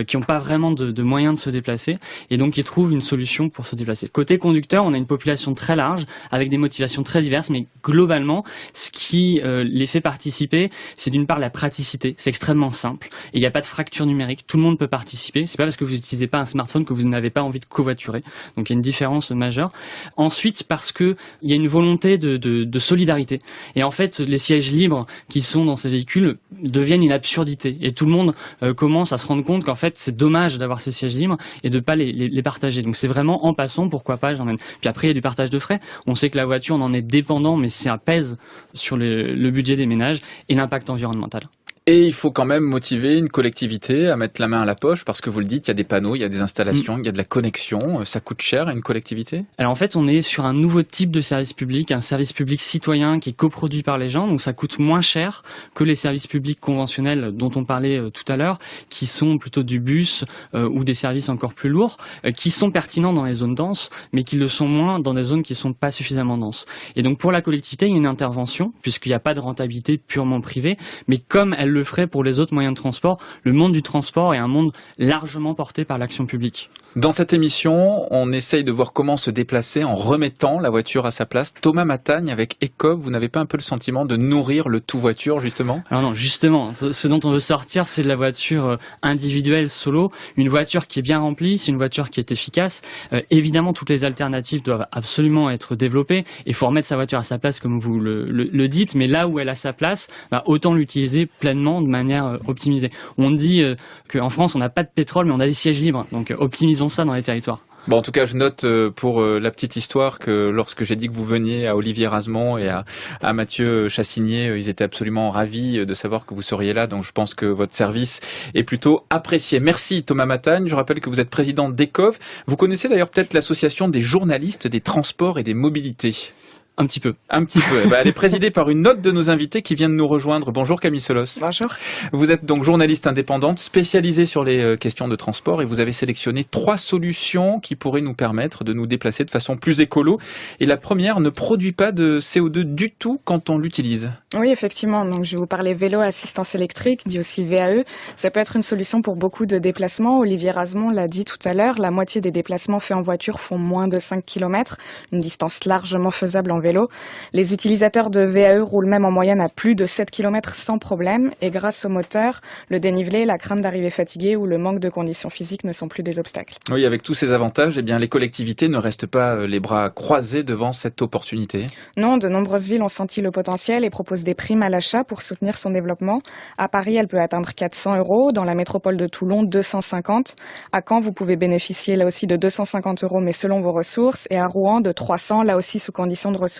qui n'ont pas vraiment de moyens de se déplacer, et donc qui trouvent une solution pour se déplacer. Côté conducteur, on a une population très large, avec des motivations très diverses, mais globalement, ce qui les fait participer, c'est d'une part la praticité. C'est extrêmement simple et il n'y a pas de fracture numérique. Tout le monde peut participer. C'est pas parce que vous n'utilisez pas un smartphone que vous n'avez pas envie de covoiturer. Donc il y a une différence majeure. Ensuite, parce que il y a une volonté de solidarité. Et en fait, les sièges libres qui sont dans ces véhicules deviennent une absurdité. Et tout le monde commence à se rendre compte qu'en fait, c'est dommage d'avoir ces sièges libres et de pas les partager. Donc c'est vraiment en passant, pourquoi pas, j'emmène. Puis après, il y a du partage de frais. On sait que la voiture, on en est dépendant, mais ça pèse sur le budget des ménages et l'impact environnemental. Et il faut quand même motiver une collectivité à mettre la main à la poche, parce que vous le dites, il y a des panneaux, il y a des installations, il y a de la connexion. Ça coûte cher à une collectivité ? Alors en fait, on est sur un nouveau type de service public, un service public citoyen qui est coproduit par les gens, donc ça coûte moins cher que les services publics conventionnels dont on parlait tout à l'heure, qui sont plutôt du bus ou des services encore plus lourds, qui sont pertinents dans les zones denses, mais qui le sont moins dans des zones qui ne sont pas suffisamment denses. Et donc pour la collectivité, il y a une intervention, puisqu'il n'y a pas de rentabilité purement privée, mais comme elle le ferait pour les autres moyens de transport, le monde du transport est un monde largement porté par l'action publique. Dans cette émission, on essaye de voir comment se déplacer en remettant la voiture à sa place. Thomas Matagne, avec Ecov, vous n'avez pas un peu le sentiment de nourrir le tout-voiture, justement ? Alors non, justement, ce dont on veut sortir, c'est de la voiture individuelle, solo, une voiture qui est bien remplie, c'est une voiture qui est efficace. Évidemment, toutes les alternatives doivent absolument être développées. Il faut remettre sa voiture à sa place, comme vous le dites, mais là où elle a sa place, autant l'utiliser pleinement stationnement de manière optimisée. On dit qu'en France, on n'a pas de pétrole, mais on a des sièges libres. Donc optimisons ça dans les territoires. Bon, en tout cas, je note pour la petite histoire que lorsque j'ai dit que vous veniez à Olivier Razemont et à Mathieu Chassigné, ils étaient absolument ravis de savoir que vous seriez là. Donc, je pense que votre service est plutôt apprécié. Merci Thomas Matagne. Je rappelle que vous êtes président d'ECOV. Vous connaissez d'ailleurs peut-être l'association des journalistes des transports et des mobilités. Un petit peu. Un petit peu. Elle est présidée par une autre de nos invités qui vient de nous rejoindre. Bonjour Camille Solos. Bonjour. Vous êtes donc journaliste indépendante, spécialisée sur les questions de transport et vous avez sélectionné 3 solutions qui pourraient nous permettre de nous déplacer de façon plus écolo. Et la première ne produit pas de CO2 du tout quand on l'utilise. Oui, effectivement. Donc, je vais vous parler vélo à assistance électrique, dit aussi VAE. Ça peut être une solution pour beaucoup de déplacements. Olivier Razemont l'a dit tout à l'heure. La moitié des déplacements faits en voiture font moins de 5 km. Une distance largement faisable en vélo. Les utilisateurs de VAE roulent même en moyenne à plus de 7 km sans problème et grâce au moteur, le dénivelé, la crainte d'arriver fatigué ou le manque de conditions physiques ne sont plus des obstacles. Oui, avec tous ces avantages, eh bien, les collectivités ne restent pas les bras croisés devant cette opportunité. Non, de nombreuses villes ont senti le potentiel et proposent des primes à l'achat pour soutenir son développement. À Paris, elle peut atteindre 400 €. Dans la métropole de Toulon, 250. À Caen, vous pouvez bénéficier là aussi de 250 € mais selon vos ressources. Et à Rouen, de 300, là aussi sous condition de ressources.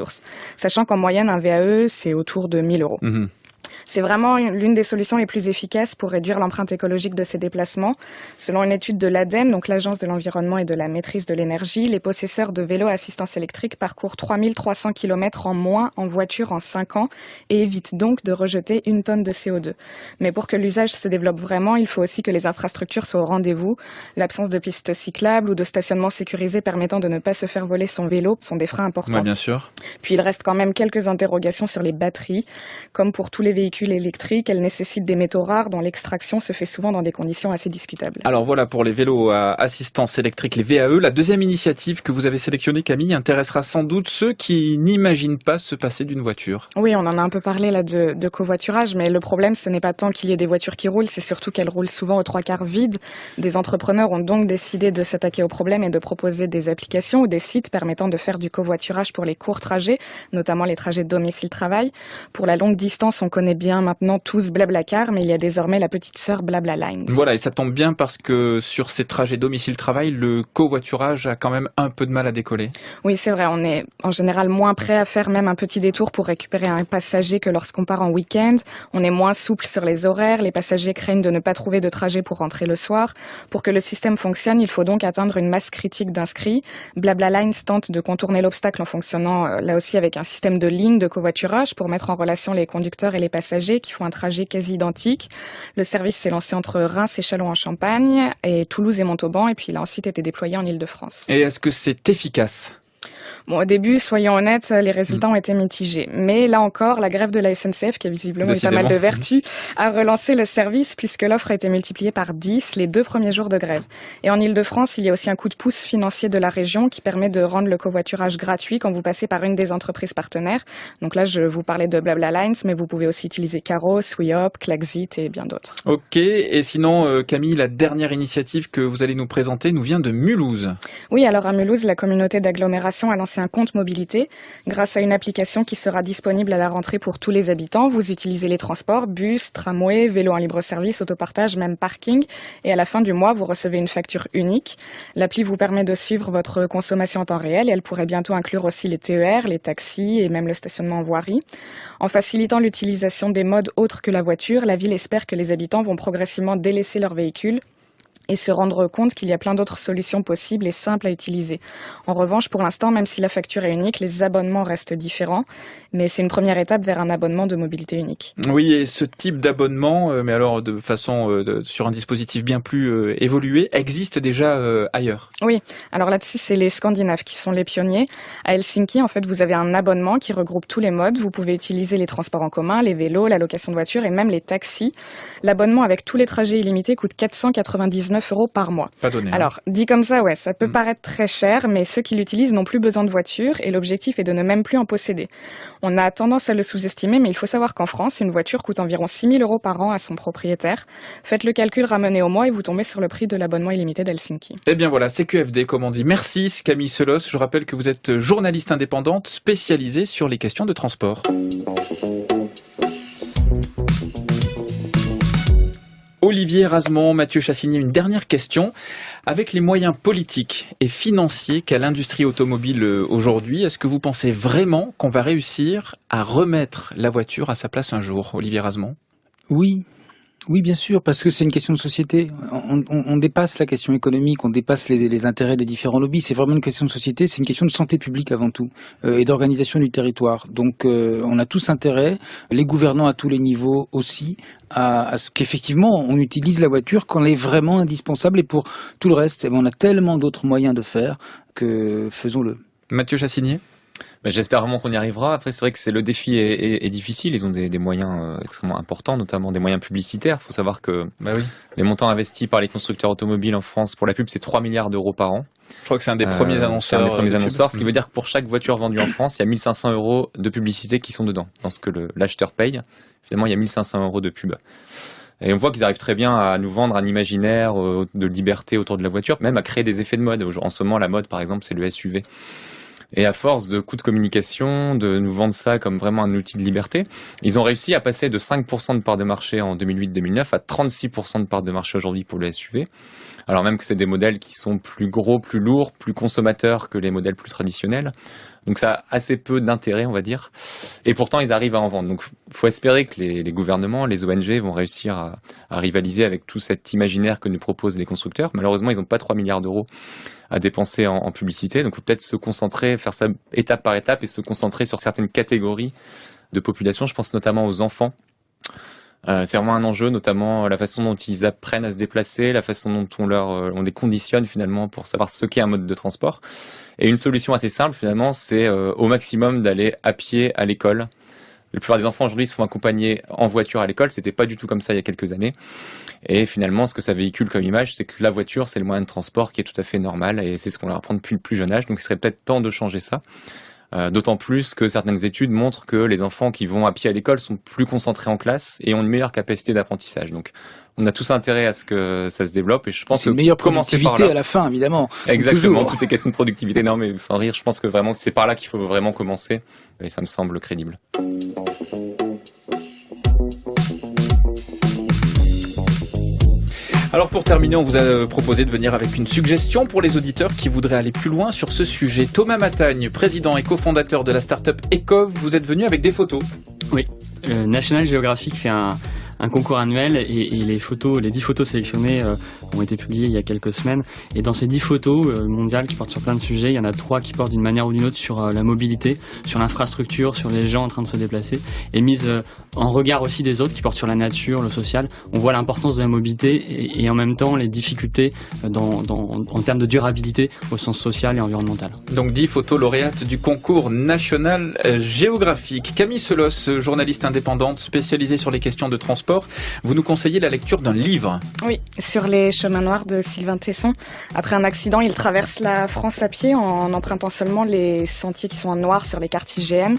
Sachant qu'en moyenne, un VAE, c'est autour de 1 000 €. Mmh. C'est vraiment l'une des solutions les plus efficaces pour réduire l'empreinte écologique de ces déplacements. Selon une étude de l'ADEME, donc l'Agence de l'environnement et de la maîtrise de l'énergie, les possesseurs de vélos à assistance électrique parcourent 3300 km en moins en voiture en 5 ans et évitent donc de rejeter 1 tonne de CO2. Mais pour que l'usage se développe vraiment, il faut aussi que les infrastructures soient au rendez-vous. L'absence de pistes cyclables ou de stationnement sécurisé permettant de ne pas se faire voler son vélo sont des freins importants. Oui, bien sûr. Puis il reste quand même quelques interrogations sur les batteries. Comme pour tous les véhicules électriques, elles nécessitent des métaux rares dont l'extraction se fait souvent dans des conditions assez discutables. Alors voilà pour les vélos à assistance électrique, les VAE. La deuxième initiative que vous avez sélectionnée, Camille, intéressera sans doute ceux qui n'imaginent pas se passer d'une voiture. Oui, on en a un peu parlé là de covoiturage, mais le problème ce n'est pas tant qu'il y ait des voitures qui roulent, c'est surtout qu'elles roulent souvent aux 3/4 vides. Des entrepreneurs ont donc décidé de s'attaquer au problème et de proposer des applications ou des sites permettant de faire du covoiturage pour les courts trajets, notamment les trajets domicile-travail. Pour la longue distance, on connaît bien maintenant tous Blablacar, mais il y a désormais la petite sœur Blablalines. Voilà, et ça tombe bien parce que sur ces trajets domicile-travail, le covoiturage a quand même un peu de mal à décoller. Oui, c'est vrai, on est en général moins prêt à faire même un petit détour pour récupérer un passager que lorsqu'on part en week-end. On est moins souple sur les horaires, les passagers craignent de ne pas trouver de trajet pour rentrer le soir. Pour que le système fonctionne, il faut donc atteindre une masse critique d'inscrits. Blablalines tente de contourner l'obstacle en fonctionnant là aussi avec un système de lignes de covoiturage pour mettre en relation les conducteurs et les passagers qui font un trajet quasi identique. Le service s'est lancé entre Reims et Châlons-en-Champagne et Toulouse et Montauban et puis il a ensuite été déployé en Île-de-France. Et est-ce que c'est efficace ? Bon, au début, soyons honnêtes, les résultats ont été mitigés. Mais là encore, la grève de la SNCF, qui a visiblement eu pas mal de vertus, a relancé le service puisque l'offre a été multipliée par 10 les 2 premiers jours de grève. Et en Île-de-France, il y a aussi un coup de pouce financier de la région qui permet de rendre le covoiturage gratuit quand vous passez par une des entreprises partenaires. Donc là, je vous parlais de Blablalines, mais vous pouvez aussi utiliser Caros, WeHop, Klaxit et bien d'autres. Ok, et sinon, Camille, la dernière initiative que vous allez nous présenter nous vient de Mulhouse. Oui, alors à Mulhouse, la communauté d'agglomération a lancé un compte mobilité. Grâce à une application qui sera disponible à la rentrée pour tous les habitants, vous utilisez les transports, bus, tramway, vélo en libre-service, autopartage, même parking. Et à la fin du mois, vous recevez une facture unique. L'appli vous permet de suivre votre consommation en temps réel et elle pourrait bientôt inclure aussi les TER, les taxis et même le stationnement en voirie. En facilitant l'utilisation des modes autres que la voiture, la ville espère que les habitants vont progressivement délaisser leurs véhicules et se rendre compte qu'il y a plein d'autres solutions possibles et simples à utiliser. En revanche, pour l'instant, même si la facture est unique, les abonnements restent différents, mais c'est une première étape vers un abonnement de mobilité unique. Oui, et ce type d'abonnement, mais alors de façon sur un dispositif bien plus évolué, existe déjà ailleurs. Oui, alors là-dessus, c'est les Scandinaves qui sont les pionniers. À Helsinki, en fait, vous avez un abonnement qui regroupe tous les modes. Vous pouvez utiliser les transports en commun, les vélos, la location de voiture et même les taxis. L'abonnement avec tous les trajets illimités coûte 499 € par mois. Pas donné. Alors, dit comme ça, ouais, ça peut paraître très cher, mais ceux qui l'utilisent n'ont plus besoin de voiture et l'objectif est de ne même plus en posséder. On a tendance à le sous-estimer, mais il faut savoir qu'en France, une voiture coûte environ 6 000 € par an à son propriétaire. Faites le calcul ramené au mois et vous tombez sur le prix de l'abonnement illimité d'Helsinki. Eh bien voilà, CQFD comme on dit. Merci Camille Solos. Je rappelle que vous êtes journaliste indépendante spécialisée sur les questions de transport. Olivier Erasmont, Mathieu Chassigny, une dernière question. Avec les moyens politiques et financiers qu'a l'industrie automobile aujourd'hui, est-ce que vous pensez vraiment qu'on va réussir à remettre la voiture à sa place un jour, Olivier Erasmont ? Oui, bien sûr, parce que c'est une question de société. On dépasse la question économique, on dépasse les intérêts des différents lobbies. C'est vraiment une question de société, c'est une question de santé publique avant tout, et d'organisation du territoire. Donc on a tous intérêt, les gouvernants à tous les niveaux aussi, à ce qu'effectivement on utilise la voiture quand elle est vraiment indispensable, et pour tout le reste, on a tellement d'autres moyens de faire que faisons-le. Mathieu Chassigny ? J'espère vraiment qu'on y arrivera. Après, c'est vrai que le défi est difficile. Ils ont des moyens extrêmement importants, notamment des moyens publicitaires. Il faut savoir que les montants investis par les constructeurs automobiles en France pour la pub, c'est 3 milliards d'euros par an. Je crois que c'est un des premiers annonceurs. C'est un des premiers annonceurs, ce qui veut dire que pour chaque voiture vendue en France, il y a 1500 euros de publicité qui sont dedans. Dans ce que l'acheteur paye, finalement, il y a 1500 euros de pub. Et on voit qu'ils arrivent très bien à nous vendre un imaginaire de liberté autour de la voiture, même à créer des effets de mode. En ce moment, la mode, par exemple, c'est le SUV. Et à force de coûts de communication, de nous vendre ça comme vraiment un outil de liberté, ils ont réussi à passer de 5% de part de marché en 2008-2009 à 36% de part de marché aujourd'hui pour le SUV. Alors même que c'est des modèles qui sont plus gros, plus lourds, plus consommateurs que les modèles plus traditionnels. Donc ça a assez peu d'intérêt, on va dire. Et pourtant, ils arrivent à en vendre. Donc il faut espérer que les gouvernements, les ONG vont réussir à rivaliser avec tout cet imaginaire que nous proposent les constructeurs. Malheureusement, ils n'ont pas 3 milliards d'euros à dépenser en publicité. Donc il faut peut-être se concentrer, faire ça étape par étape et se concentrer sur certaines catégories de population. Je pense notamment aux enfants. C'est vraiment un enjeu, notamment la façon dont ils apprennent à se déplacer, la façon dont on les conditionne finalement pour savoir ce qu'est un mode de transport. Et une solution assez simple finalement, c'est au maximum d'aller à pied à l'école. La plupart des enfants aujourd'hui se font accompagner en voiture à l'école, c'était pas du tout comme ça il y a quelques années. Et finalement, ce que ça véhicule comme image, c'est que la voiture, c'est le moyen de transport qui est tout à fait normal, et c'est ce qu'on leur apprend depuis le plus jeune âge. Donc il serait peut-être temps de changer ça. D'autant plus que certaines études montrent que les enfants qui vont à pied à l'école sont plus concentrés en classe et ont une meilleure capacité d'apprentissage. Donc, on a tous intérêt à ce que ça se développe, et je pense que une meilleure productivité à la fin, évidemment. Exactement, toujours. Tout est question de productivité. Non, mais sans rire, je pense que vraiment c'est par là qu'il faut vraiment commencer, et ça me semble crédible. Alors pour terminer, on vous a proposé de venir avec une suggestion pour les auditeurs qui voudraient aller plus loin sur ce sujet. Thomas Matagne, président et cofondateur de la start-up Ecov, vous êtes venu avec des photos. Oui, National Geographic fait un concours annuel, et les 10 photos sélectionnées ont été publiées il y a quelques semaines. Et dans ces 10 photos mondiales qui portent sur plein de sujets, il y en a 3 qui portent d'une manière ou d'une autre sur la mobilité, sur l'infrastructure, sur les gens en train de se déplacer, et mises en regard aussi des autres qui portent sur la nature, le social. On voit l'importance de la mobilité et en même temps les difficultés en termes de durabilité au sens social et environnemental. Donc 10 photos lauréates du concours National Geographic. Camille Selos, journaliste indépendante spécialisée sur les questions de transport. Vous nous conseillez la lecture d'un livre. Oui, sur les chemins noirs de Sylvain Tesson. Après un accident, il traverse la France à pied en empruntant seulement les sentiers qui sont en noir sur les quartiers GN.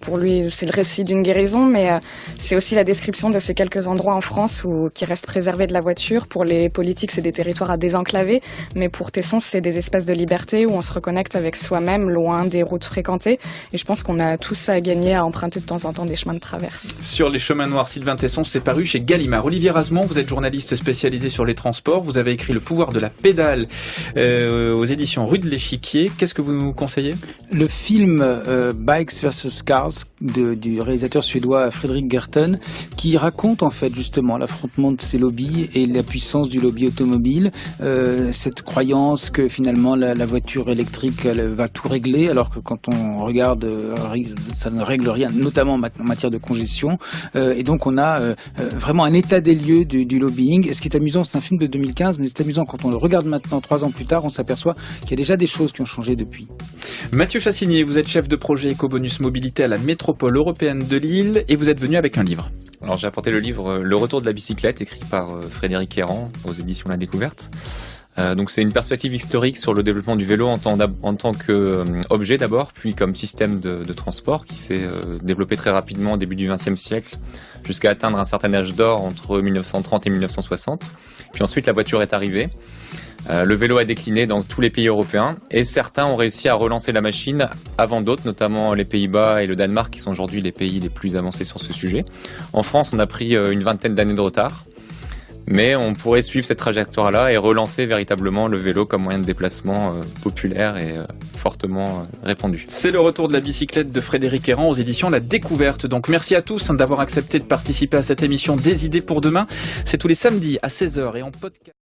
Pour lui, c'est le récit d'une guérison, mais c'est aussi la description de ces quelques endroits en France qui restent préservés de la voiture. Pour les politiques, c'est des territoires à désenclaver, mais pour Tesson, c'est des espaces de liberté où on se reconnecte avec soi-même, loin des routes fréquentées. Et je pense qu'on a tous à gagner à emprunter de temps en temps des chemins de traverse. Sur les chemins noirs, Sylvain Tesson, c'est paru chez Gallimard. Olivier Erasmont, vous êtes journaliste spécialisé sur les transports. Vous avez écrit Le pouvoir de la pédale aux éditions Rue de l'Échiquier. Qu'est-ce que vous nous conseillez ? Le film Bikes vs Cars du réalisateur suédois Fredrik Gertten, qui raconte en fait justement l'affrontement de ces lobbies et la puissance du lobby automobile, cette croyance que finalement la voiture électrique elle va tout régler, alors que quand on regarde ça ne règle rien, notamment en matière de congestion, et donc on a vraiment un état des lieux du lobbying. Et ce qui est amusant, c'est un film de 2015, mais c'est amusant quand on le regarde maintenant 3 ans plus tard, on s'aperçoit qu'il y a déjà des choses qui ont changé depuis. Mathieu Chassigny, vous êtes chef de projet Ecobonus Mobilité à la métropole européenne de Lille, et vous êtes venu avec un livre. Alors j'ai apporté le livre Le retour de la bicyclette, écrit par Frédéric Errand aux éditions La Découverte. Donc c'est une perspective historique sur le développement du vélo en tant qu'objet d'abord, puis comme système de transport qui s'est développé très rapidement au début du XXe siècle jusqu'à atteindre un certain âge d'or entre 1930 et 1960. Puis ensuite la voiture est arrivée. Le vélo a décliné dans tous les pays européens et certains ont réussi à relancer la machine avant d'autres, notamment les Pays-Bas et le Danemark qui sont aujourd'hui les pays les plus avancés sur ce sujet. En France, on a pris une vingtaine d'années de retard. Mais on pourrait suivre cette trajectoire-là et relancer véritablement le vélo comme moyen de déplacement populaire et fortement répandu. C'est le retour de la bicyclette de Frédéric Errand aux éditions La Découverte. Donc merci à tous d'avoir accepté de participer à cette émission des idées pour demain. C'est tous les samedis à 16h et en podcast.